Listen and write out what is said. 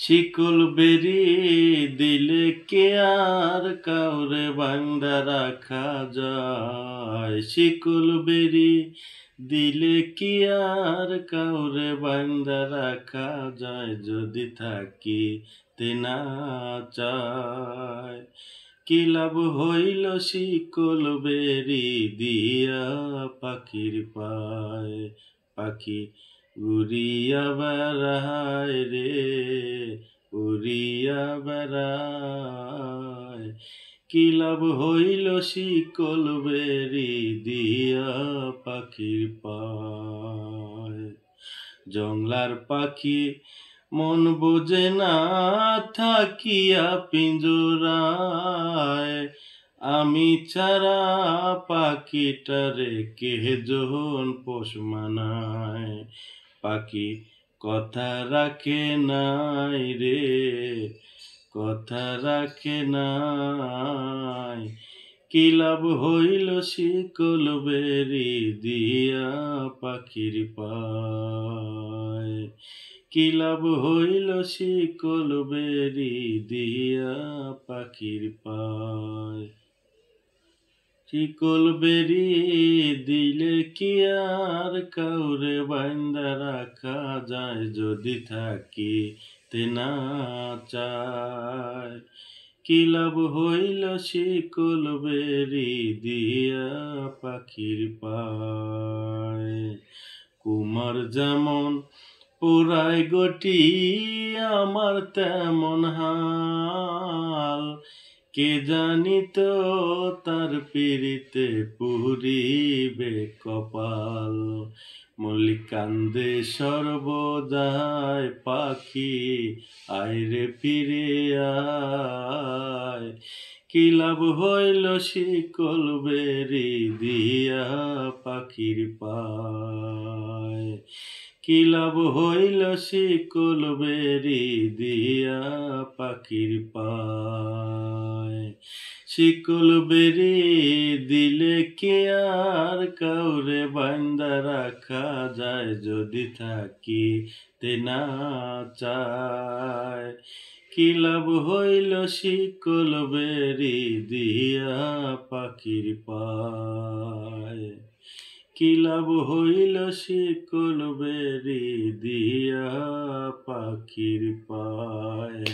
শিকল বেরি দিলে কে আর কাউরে বান্দা রাখা যায়। শিকল বেরি দিলে কি আর কাউরে বান্দা রাখা যায়, যদি থাকি তেনা চায়। কি লাভ হইল শিকল বেরি দিয়া পাখির পায়। পাখি উড়িয়া বেড়ায় রে, উড়িয়া বেড়ায়। কি লাভ হইল শিকল বেরি দিয়া পাখির পায়। জংলার পাখি মন বোঝে না থাকিয়া পিঞ্জরায়। আমি ছাড়া পাখিটারে কে জন পোষ মানায়। পাখি কথা রাখে নাই রে, কথা রাখে নাই। কি লাভ হইল শিকল বেরি দিয়া পাখির পায়। কি লাভ হইল শিকল বেরি দিয়া পাখির পায়। শিকল বেরি দিলে কি আর কাউরে বান্দা রাখা যায়, যদি থাকি তেনা চায়। কি লাভ হইল শিকল বেরি দিয়া পাখির পায়। কুমার যেমন পোড়ায় গটি আমার তেমন হাল। কে জানিত তার পিরিতে পুরিবে কপাল। মল্লিক কান্দে সর্বদাই পাখি আইরে ফিরে আয়। কি লাভ হইল শিকল বেরি দিয়া পাখির পায়। কি লাভ হইল শিকল বেরি দিয়া পাখির পায়। শিকল বেরি দিলে কি আর কাউরে বান্দা রাখা যায়, যদি থাকি তেনা চায়। কি লাভ হইল শিকল বেরি দিয়া পাখির পায়। কি লাভ হইল শিকল বেরি দিয়া পাখির পায়।